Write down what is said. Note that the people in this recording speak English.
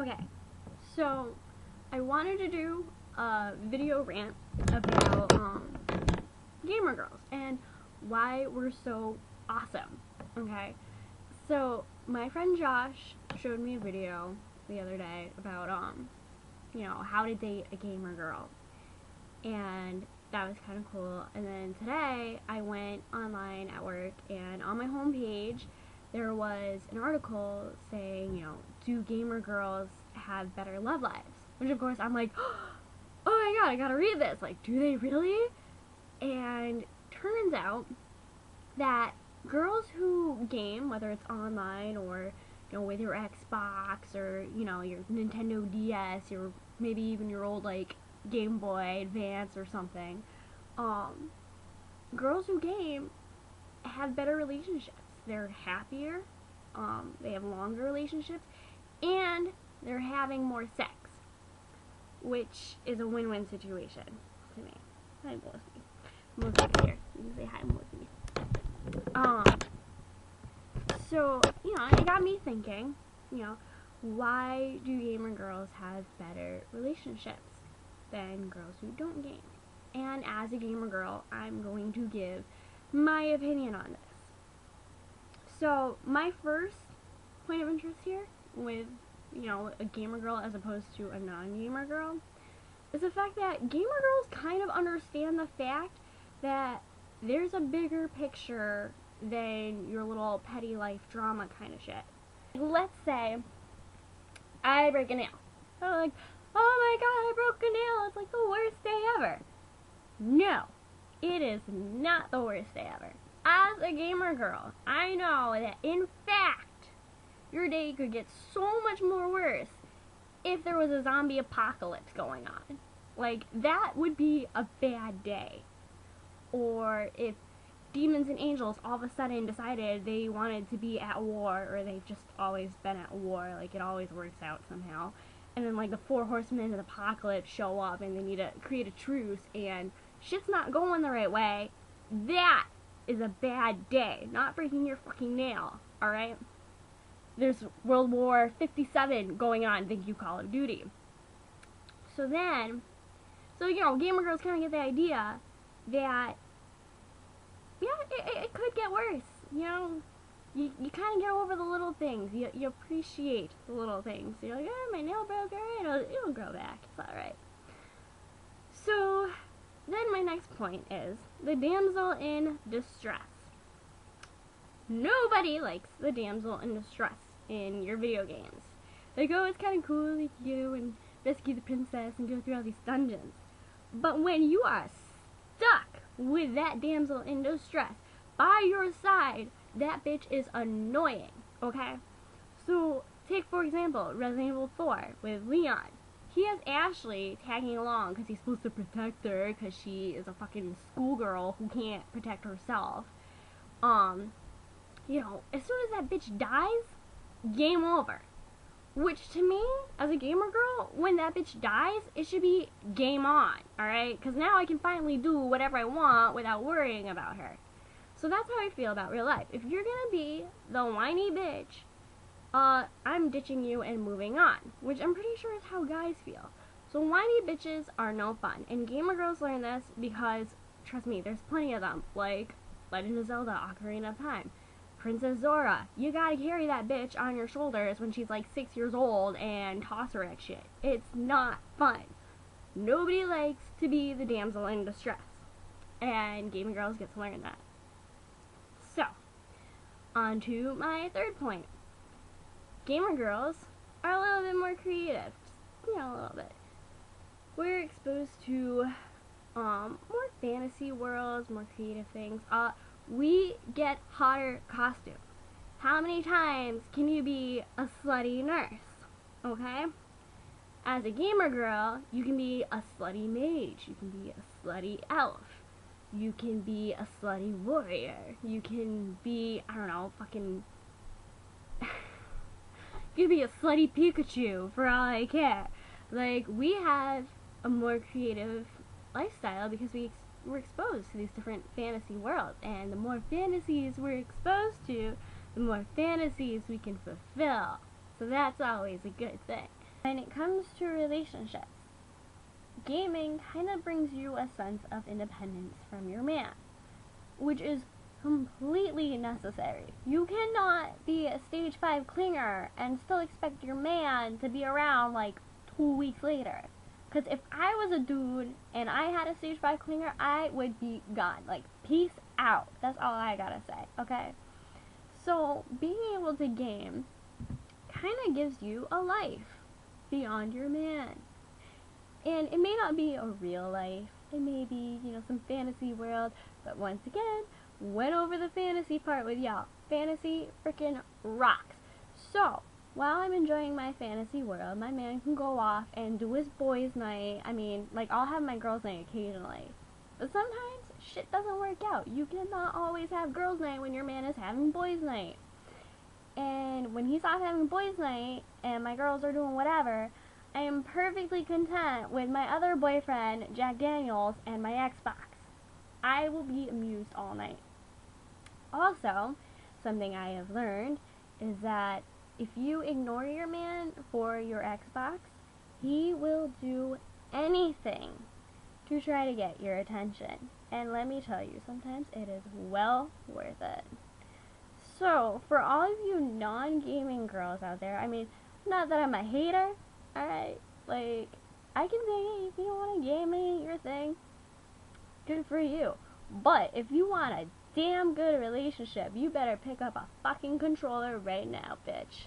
Okay, so I wanted to do a video rant about gamer girls and why we're so awesome. Okay, so my friend Josh showed me a video the other day about how to date a gamer girl, and that was kind of cool. And then today I went online at work, and on my homepage there was an article saying, do gamer girls have better love lives? Which of course I'm like, oh my god, I gotta read this. Like, do they really? And turns out that girls who game, whether it's online or with your Xbox or your Nintendo DS or maybe even your old like Game Boy Advance or something, girls who game have better relationships. They're happier, they have longer relationships, and they're having more sex, which is a win-win situation to me. Hi, Melissa. Melissa here. You can say hi, Melissa. So, it got me thinking, why do gamer girls have better relationships than girls who don't game? And as a gamer girl, I'm going to give my opinion on this. So, my first point of interest here with, a gamer girl as opposed to a non-gamer girl is the fact that gamer girls kind of understand the fact that there's a bigger picture than your little petty life drama kind of shit. Let's say I break a nail. I'm like, oh my god, I broke a nail. It's like the worst day ever. No, it is not the worst day ever. As a gamer girl, I know that in fact, your day could get so much more worse if there was a zombie apocalypse going on. Like, that would be a bad day. Or if demons and angels all of a sudden decided they wanted to be at war, or they've just always been at war, like it always works out somehow. And then like the 4 horsemen of the apocalypse show up and they need to create a truce and shit's not going the right way. That is a bad day. Not breaking your fucking nail, alright? There's World War 57 going on, thank you Call of Duty. So gamer girls kind of get the idea that, it could get worse, You kind of get over the little things. You appreciate the little things. You're like, my nail broke, alright, it'll grow back, it's alright. So, then my next point is the damsel in distress. Nobody likes the damsel in distress in your video games. Like, oh, it's kind of cool, like, and rescue the princess and go through all these dungeons. But when you are stuck with that damsel in distress by your side, that bitch is annoying, okay? So, take for example, Resident Evil 4 with Leon. He has Ashley tagging along because he's supposed to protect her because she is a fucking schoolgirl who can't protect herself. As soon as that bitch dies, game over. Which to me, as a gamer girl, when that bitch dies, it should be game on, alright? Because now I can finally do whatever I want without worrying about her. So that's how I feel about real life. If you're gonna be the whiny bitch, I'm ditching you and moving on. Which I'm pretty sure is how guys feel. So whiny bitches are no fun. And gamer girls learn this because, trust me, there's plenty of them. Like Legend of Zelda, Ocarina of Time. Princess Zora, you gotta carry that bitch on your shoulders when she's like 6 years old and toss her at shit. It's not fun. Nobody likes to be the damsel in distress. And gaming girls get to learn that. So, on to my third point. Gamer girls are a little bit more creative. Just, a little bit. We're exposed to more fantasy worlds, more creative things. We get hotter costumes. How many times can you be a slutty nurse? Okay? As a gamer girl, you can be a slutty mage. You can be a slutty elf. You can be a slutty warrior. You can be, I don't know, fucking... you can be a slutty Pikachu, for all I care. Like, we have a more creative lifestyle because we're exposed to these different fantasy worlds. And the more fantasies we're exposed to, the more fantasies we can fulfill. So that's always a good thing. When it comes to relationships, gaming kind of brings you a sense of independence from your man, which is completely necessary. You cannot be a stage 5 clinger and still expect your man to be around like 2 weeks later. Because if I was a dude and I had a stage 5 clinger, I would be gone. Like, peace out. That's all I gotta say, okay? So, being able to game kind of gives you a life beyond your man. And it may not be a real life. It may be, some fantasy world. But once again, went over the fantasy part with y'all. Fantasy freaking rocks. So, while I'm enjoying my fantasy world, my man can go off and do his boys' night. I mean, like, I'll have my girls' night occasionally. But sometimes, shit doesn't work out. You cannot always have girls' night when your man is having boys' night. And when he's off having boys' night, and my girls are doing whatever, I am perfectly content with my other boyfriend, Jack Daniels, and my Xbox. I will be amused all night. Also, something I have learned is that if you ignore your man for your Xbox, he will do anything to try to get your attention. And let me tell you, sometimes it is well worth it. So, for all of you non-gaming girls out there, I mean, not that I'm a hater, alright? Like, I can say, hey, if you don't want to game, it ain't your thing. Good for you. But if you want a damn good relationship, you better pick up a fucking controller right now, bitch.